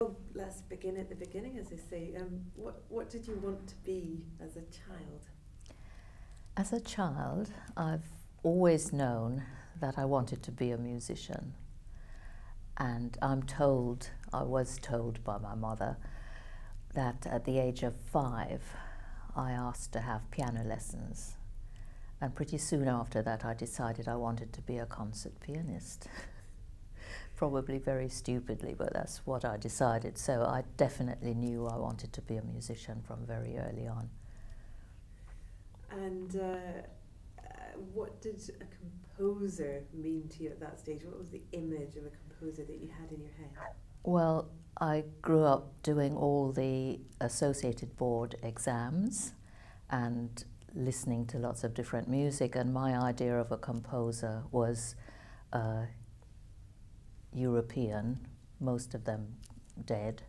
Well, let's begin at the beginning, as they say. What did you want to be as a child? As a child, I've always known that I wanted to be a musician. And I was told by my mother, that at the age of 5, I asked to have piano lessons. And pretty soon after that, I decided I wanted to be a concert pianist. Probably very stupidly, but that's what I decided. So I definitely knew I wanted to be a musician from very early on. And what did a composer mean to you at that stage? What was the image of a composer that you had in your head? Well, I grew up doing all the associated board exams and listening to lots of different music, and my idea of a composer was European, most of them dead.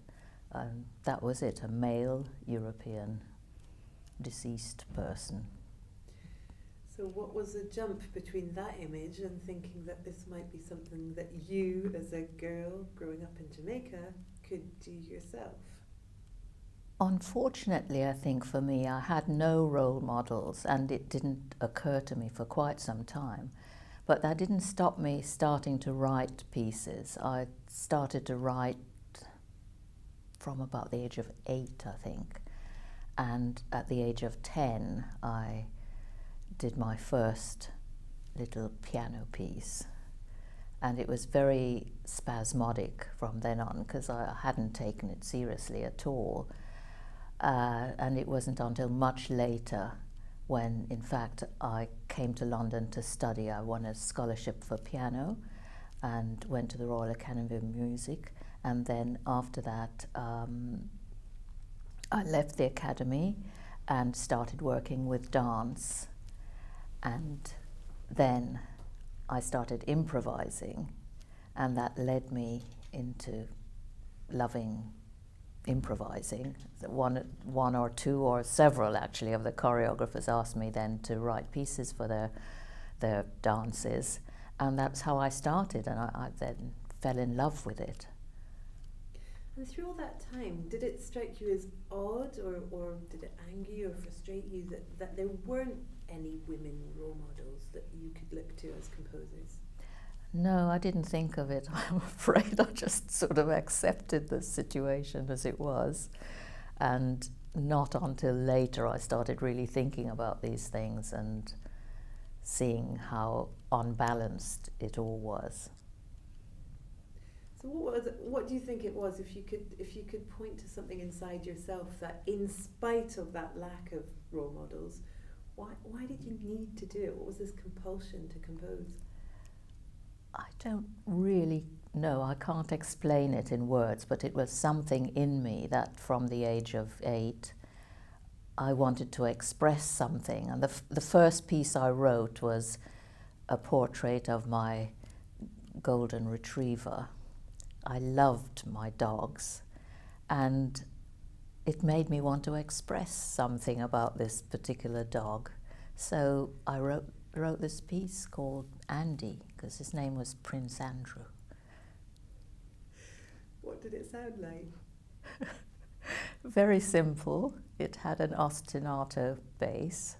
That was it, a male European deceased person. So what was the jump between that image and thinking that this might be something that you, as a girl growing up in Jamaica, could do yourself? Unfortunately, I think for me, I had no role models, and it didn't occur to me for quite some time. But that didn't stop me starting to write pieces. I started to write from about the age of 8, I think. And at the age of 10, I did my first little piano piece. And it was very spasmodic from then on, because I hadn't taken it seriously at all. And it wasn't until much later when, in fact, I came to London to study. I won a scholarship for piano and went to the Royal Academy of Music. And then after that, I left the academy and started working with dance. And then I started improvising, and that led me into loving improvising. One or two or several actually of the choreographers asked me then to write pieces for their dances, and that's how I started, and I then fell in love with it. And through all that time, did it strike you as odd, or did it anger you or frustrate you that there weren't any women role models that you could look to as composers? No, I didn't think of it. I'm afraid I just sort of accepted the situation as it was. And not until later I started really thinking about these things and seeing how unbalanced it all was. So what do you think it was, if you could point to something inside yourself that, in spite of that lack of role models, why did you need to do it? What was this compulsion to compose? I don't really know. I can't explain it in words, but it was something in me that from the age of 8 I wanted to express something. And the first piece I wrote was a portrait of my golden retriever. I loved my dogs, and it made me want to express something about this particular dog. So I wrote this piece called Andy, because his name was Prince Andrew. What did it sound like? Very simple. It had an ostinato bass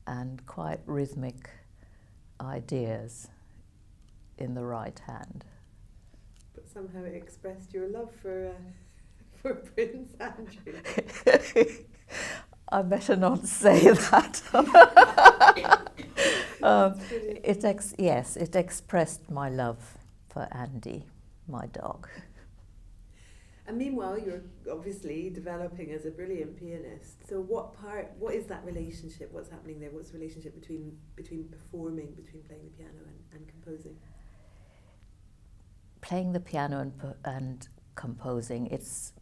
and quite rhythmic ideas in the right hand. But somehow it expressed your love for Prince Andrew. I better not say that. It expressed my love for Andy, my dog. And meanwhile, you're obviously developing as a brilliant pianist. So what is that relationship? What's happening there? What's the relationship between performing, between playing the piano and composing? Playing the piano and composing, it's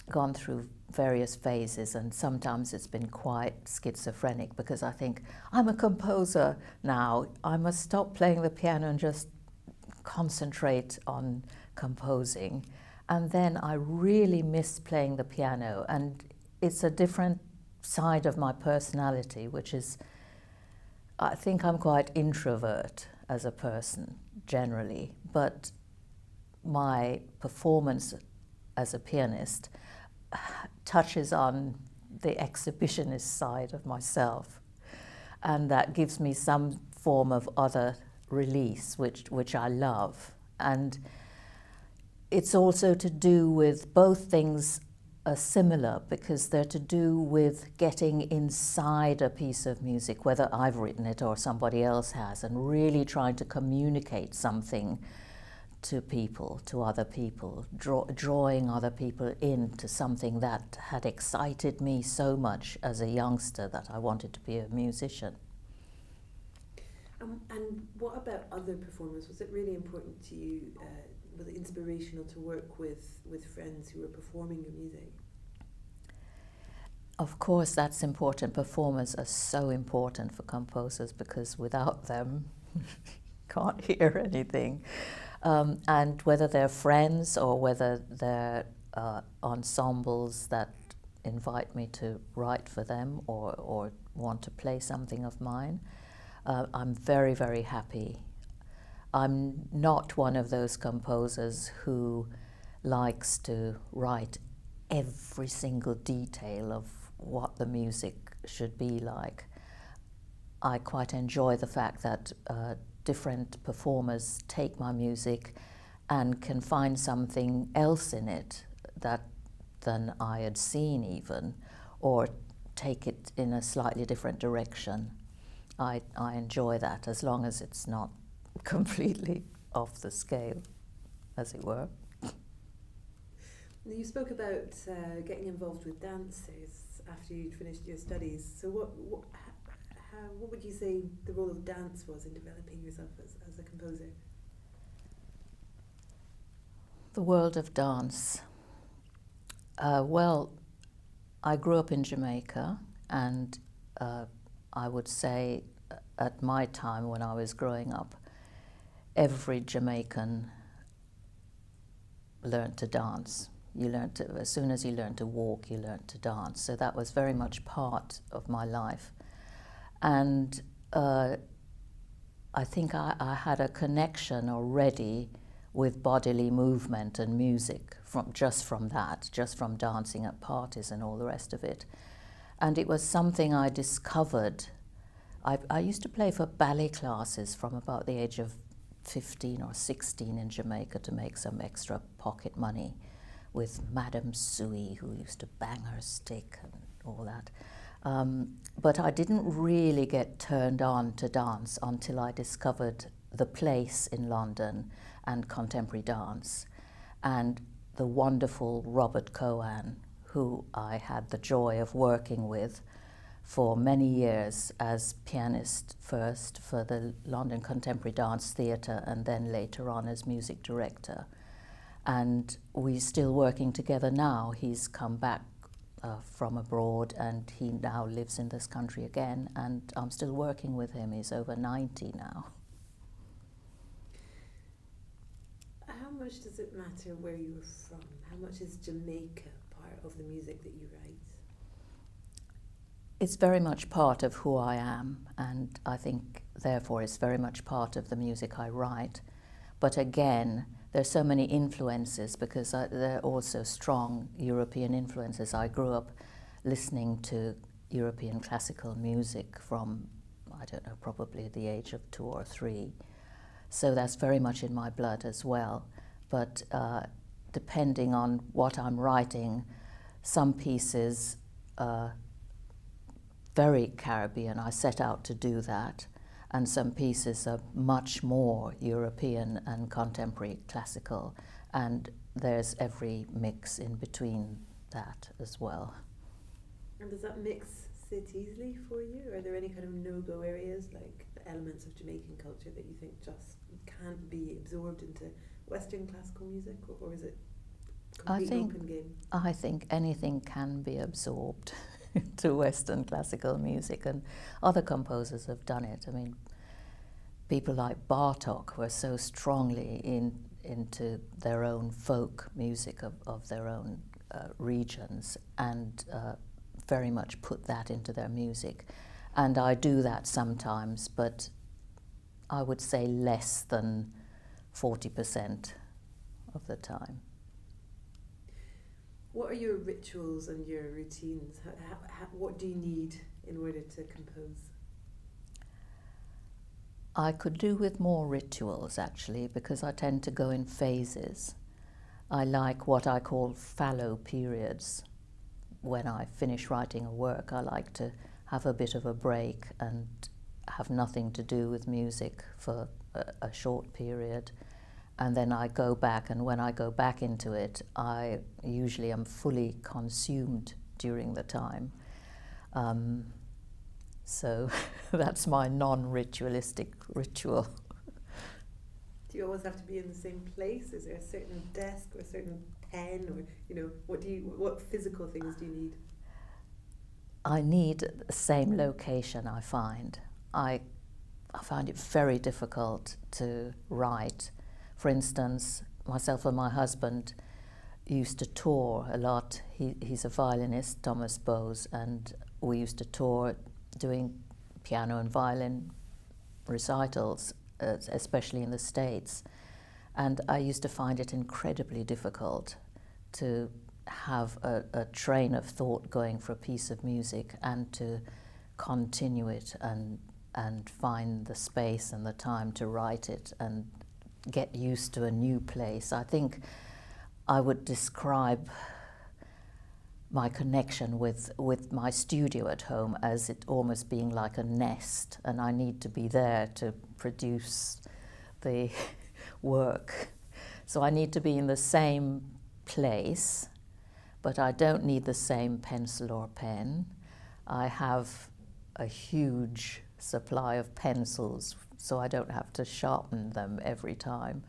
gone through various phases, and sometimes it's been quite schizophrenic, because I think, I'm a composer now, I must stop playing the piano and just concentrate on composing. And then I really miss playing the piano, and it's a different side of my personality, which is, I think I'm quite introvert as a person generally, but my performance as a pianist touches on the exhibitionist side of myself, and that gives me some form of other release, which I love. And it's also to do with both things are similar, because they're to do with getting inside a piece of music, whether I've written it or somebody else has, and really trying to communicate something to people, to other people, drawing other people into something that had excited me so much as a youngster that I wanted to be a musician. And what about other performers? Was it really important to you, was it inspirational to work with friends who were performing your music? Of course, that's important. Performers are so important for composers, because without them, you can't hear anything. And whether they're friends or whether they're ensembles that invite me to write for them or want to play something of mine, I'm very, very happy. I'm not one of those composers who likes to write every single detail of what the music should be like. I quite enjoy the fact that different performers take my music and can find something else in it than I had seen even, or take it in a slightly different direction. I enjoy that, as long as it's not completely off the scale, as it were. You spoke about getting involved with dancers after you'd finished your studies. So what would you say the role of dance was in developing yourself as a composer? The world of dance. Well, I grew up in Jamaica, and I would say at my time when I was growing up, every Jamaican learned to dance. As soon as you learned to walk, you learned to dance. So that was very much part of my life. And I think I had a connection already with bodily movement and music just from dancing at parties and all the rest of it. And it was something I discovered. I used to play for ballet classes from about the age of 15 or 16 in Jamaica to make some extra pocket money with Madame Sui, who used to bang her stick and all that. But I didn't really get turned on to dance until I discovered the Place in London and contemporary dance, and the wonderful Robert Cohen, who I had the joy of working with for many years as pianist, first for the London Contemporary Dance Theatre and then later on as music director. And we're still working together now. He's come back from abroad and he now lives in this country again, and I'm still working with him. He's over 90 now. How much does it matter where you're from? How much is Jamaica part of the music that you write? It's very much part of who I am, and I think therefore it's very much part of the music I write. But again, there's so many influences, because there are also strong European influences. I grew up listening to European classical music from, I don't know, probably the age of 2 or 3. So that's very much in my blood as well. But depending on what I'm writing, some pieces are very Caribbean. I set out to do that. And some pieces are much more European and contemporary classical, and there's every mix in between that as well. And does that mix sit easily for you? Are there any kind of no-go areas, like the elements of Jamaican culture that you think just can't be absorbed into Western classical music, or is it a complete open game? I think anything can be absorbed to Western classical music, and other composers have done it. I mean, people like Bartók were so strongly into their own folk music of their own regions, and very much put that into their music. And I do that sometimes, but I would say less than 40% of the time. What are your rituals and your routines? What do you need in order to compose? I could do with more rituals, actually, because I tend to go in phases. I like what I call fallow periods. When I finish writing a work, I like to have a bit of a break and have nothing to do with music for a short period. And then I go back, and when I go back into it, I usually am fully consumed during the time. So that's my non-ritualistic ritual. Do you always have to be in the same place? Is there a certain desk or a certain pen, or what physical things do you need? I need the same location, I find. I find it very difficult to write. For instance, myself and my husband used to tour a lot. He's a violinist, Thomas Bowes, and we used to tour doing piano and violin recitals, especially in the States. And I used to find it incredibly difficult to have a train of thought going for a piece of music and to continue it and find the space and the time to write it and get used to a new place. I think I would describe my connection with my studio at home as it almost being like a nest, and I need to be there to produce the work. So I need to be in the same place, but I don't need the same pencil or pen. I have a huge supply of pencils, so I don't have to sharpen them every time.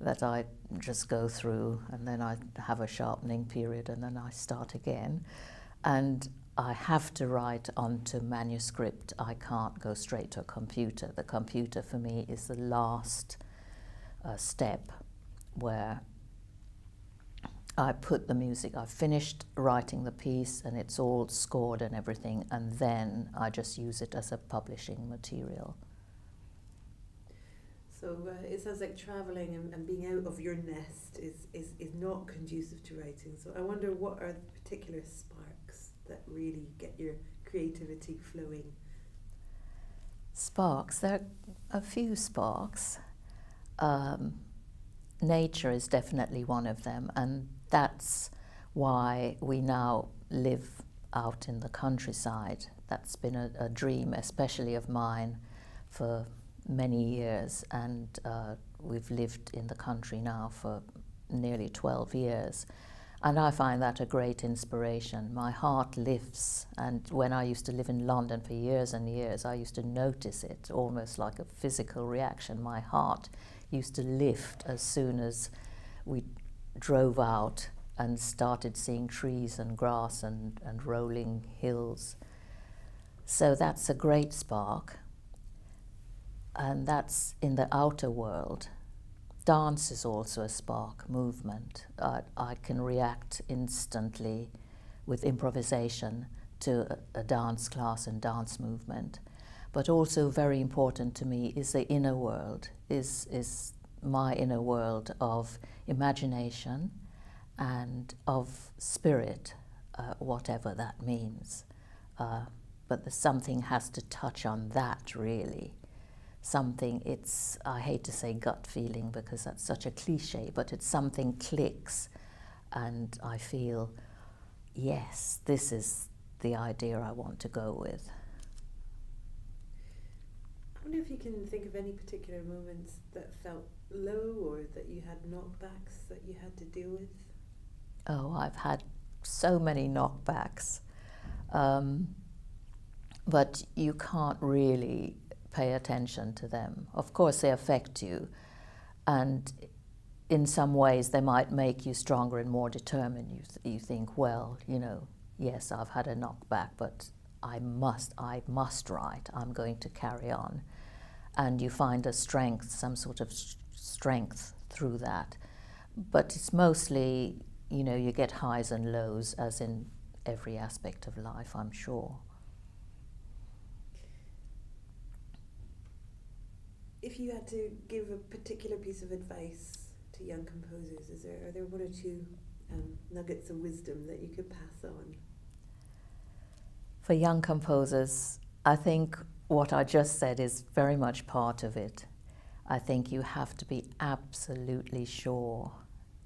That I just go through, and then I have a sharpening period, and then I start again. And I have to write onto manuscript. I can't go straight to a computer. The computer for me is the last step where I put the music. I've finished writing the piece and it's all scored and everything, and then I just use it as a publishing material. So it sounds like travelling and being out of your nest is not conducive to writing. So I wonder, what are the particular sparks that really get your creativity flowing? Sparks, there are a few sparks. Nature is definitely one of them, and that's why we now live out in the countryside. That's been a dream, especially of mine, for many years, and we've lived in the country now for nearly 12 years, and I find that a great inspiration. My heart lifts, and when I used to live in London for years and years, I used to notice it almost like a physical reaction. My heart used to lift as soon as we drove out and started seeing trees and grass and rolling hills. So that's a great spark. And that's in the outer world. Dance is also a spark, movement. I can react instantly with improvisation to a dance class and dance movement. But also very important to me is the inner world, is my inner world of imagination and of spirit, whatever that means. But something has to touch on that, really. Something, I hate to say gut feeling because that's such a cliche, but it's something clicks and I feel, yes, this is the idea I want to go with. I wonder if you can think of any particular moments that felt low or that you had knockbacks that you had to deal with? Oh, I've had so many knockbacks, but you can't really pay attention to them. Of course they affect you, and in some ways they might make you stronger and more determined. You think, well, yes, I've had a knockback, but I must write. I'm going to carry on. And you find a strength, some sort of strength through that. But it's mostly, you get highs and lows, as in every aspect of life, I'm sure. If you had to give a particular piece of advice to young composers? Are there one or two nuggets of wisdom that you could pass on? For young composers, I think what I just said is very much part of it. I think you have to be absolutely sure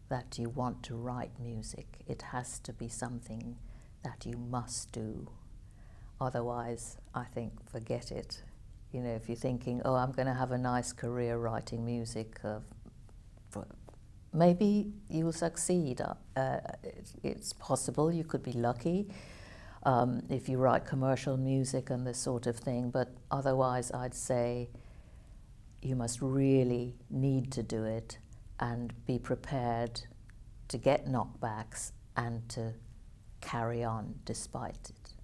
that you want to write music. It has to be something that you must do. Otherwise, I think, forget it. You know, if you're thinking, oh, I'm going to have a nice career writing music, maybe you'll succeed. It's possible, you could be lucky if you write commercial music and this sort of thing, but otherwise I'd say you must really need to do it and be prepared to get knockbacks and to carry on despite it.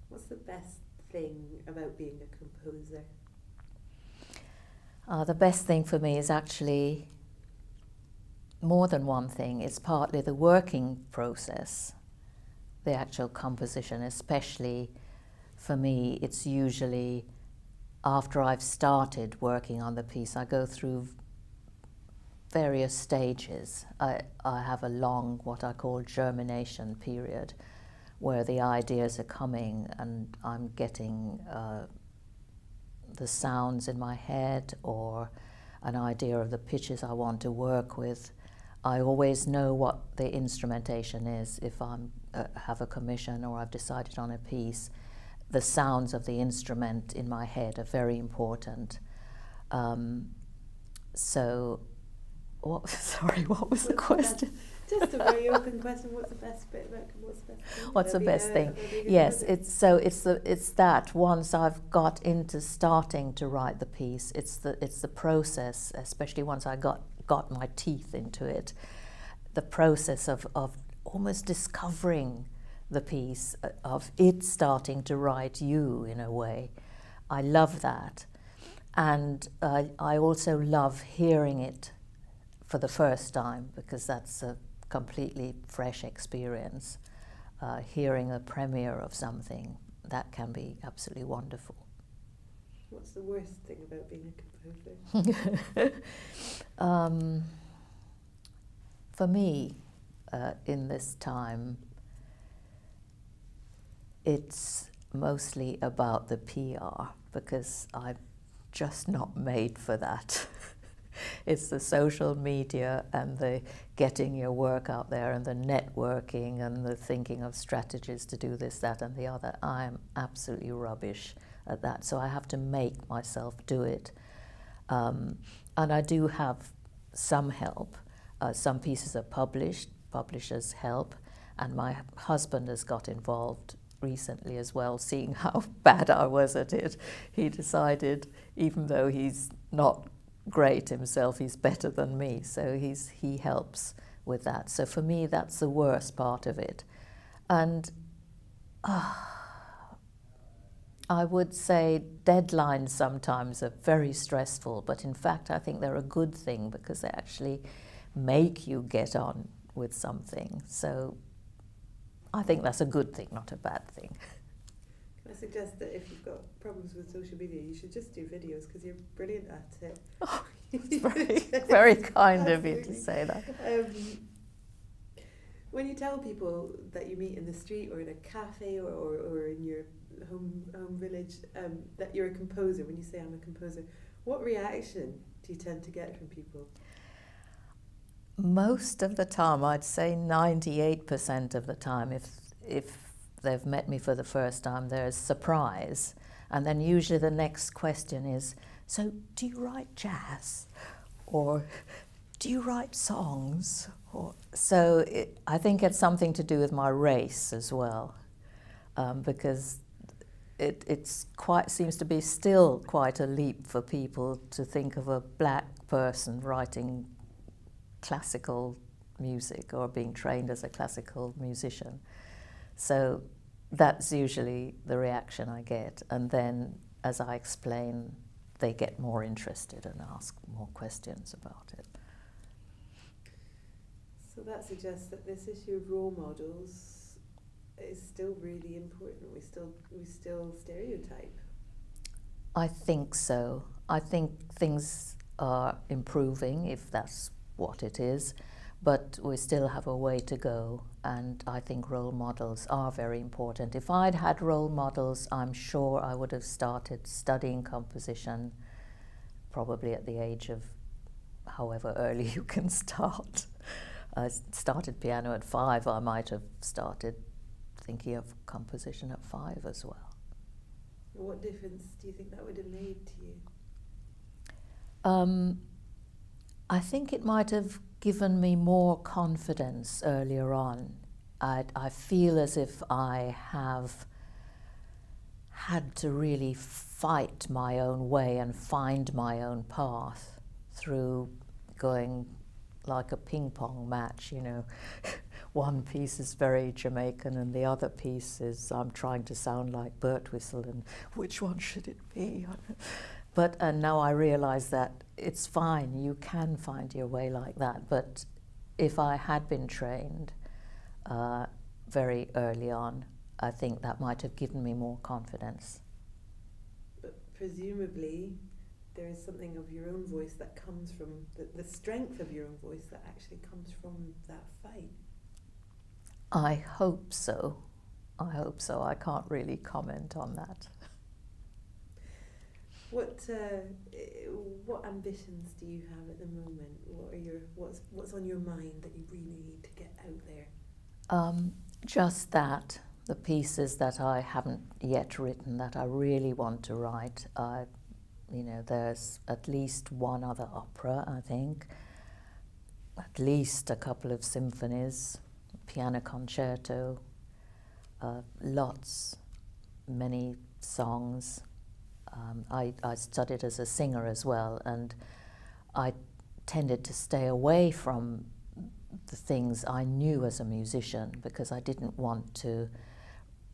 What's the best thing about being a composer? The best thing for me is actually more than one thing. It's partly the working process, the actual composition. Especially for me, it's usually after I've started working on the piece. I go through various stages. I have a long, what I call germination period, where the ideas are coming and I'm getting the sounds in my head or an idea of the pitches I want to work with. I always know what the instrumentation is. If I have a commission or I've decided on a piece, the sounds of the instrument in my head are very important. Sorry, what was the question? Just a very open question. What's the best bit about? What's the best thing? What's the best thing? Yes, it's that once I've got into starting to write the piece, it's the process, especially once I got my teeth into it, the process of almost discovering the piece, of it starting to write you in a way. I love that, and I also love hearing it for the first time, because that's a completely fresh experience. Hearing a premiere of something, that can be absolutely wonderful. What's the worst thing about being a composer? For me, in this time, it's mostly about the PR, because I'm just not made for that. It's the social media and the getting your work out there and the networking and the thinking of strategies to do this, that and the other. I'm absolutely rubbish at that, so I have to make myself do it. And I do have some help. Some pieces are published, publishers help, and my husband has got involved recently as well, seeing how bad I was at it. He decided, even though he's not great himself, he's better than me, so he helps with that. So for me, that's the worst part of it. And I would say deadlines sometimes are very stressful, but in fact I think they're a good thing, because they actually make you get on with something. So I think that's a good thing, not a bad thing. Can I suggest that if you've got problems with social media, you should just do videos, because you're brilliant at it. Oh, it's very, very kind of you to say that. When you tell people that you meet in the street or in a cafe or in your home village that you're a composer, when you say I'm a composer, what reaction do you tend to get from people? Most of the time, I'd say 98% of the time, if they've met me for the first time, there's surprise. And then usually the next question is, so do you write jazz? Or do you write songs? I think it's something to do with my race as well, because it's seems to be still quite a leap for people to think of a black person writing classical music or being trained as a classical musician. So that's usually the reaction I get. And then, as I explain, they get more interested and ask more questions about it. So that suggests that this issue of role models is still really important. We still stereotype. I think so. I think things are improving, if that's what it is, but we still have a way to go, and I think role models are very important. If I'd had role models, I'm sure I would have started studying composition probably at the age of however early you can start. I started piano at 5, I might have started thinking of composition at 5 as well. What difference do you think that would have made to you? I think it might have given me more confidence earlier on. I feel as if I have had to really fight my own way and find my own path through going like a ping pong match, you know. One piece is very Jamaican and the other piece is I'm trying to sound like Burt Whistle, and which one should it be? But now I realise that it's fine, you can find your way like that. But if I had been trained very early on, I think that might have given me more confidence. But presumably there is something of your own voice that comes from, the strength of your own voice that actually comes from that fight. I hope so. I hope so. I can't really comment on that. What ambitions do you have at the moment? What's on your mind that you really need to get out there? Just that, the pieces that I haven't yet written that I really want to write. There's at least one other opera, I think, at least a couple of symphonies, piano concerto, many songs. I studied as a singer as well, and I tended to stay away from the things I knew as a musician because I didn't want to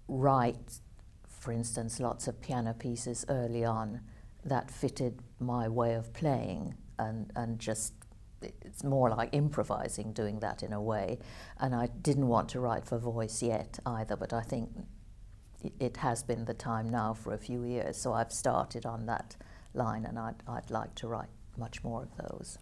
write, for instance, lots of piano pieces early on that fitted my way of playing, and just it's more like improvising, doing that in a way. And I didn't want to write for voice yet either, but I think it has been the time now for a few years, so I've started on that line, and I'd like to write much more of those.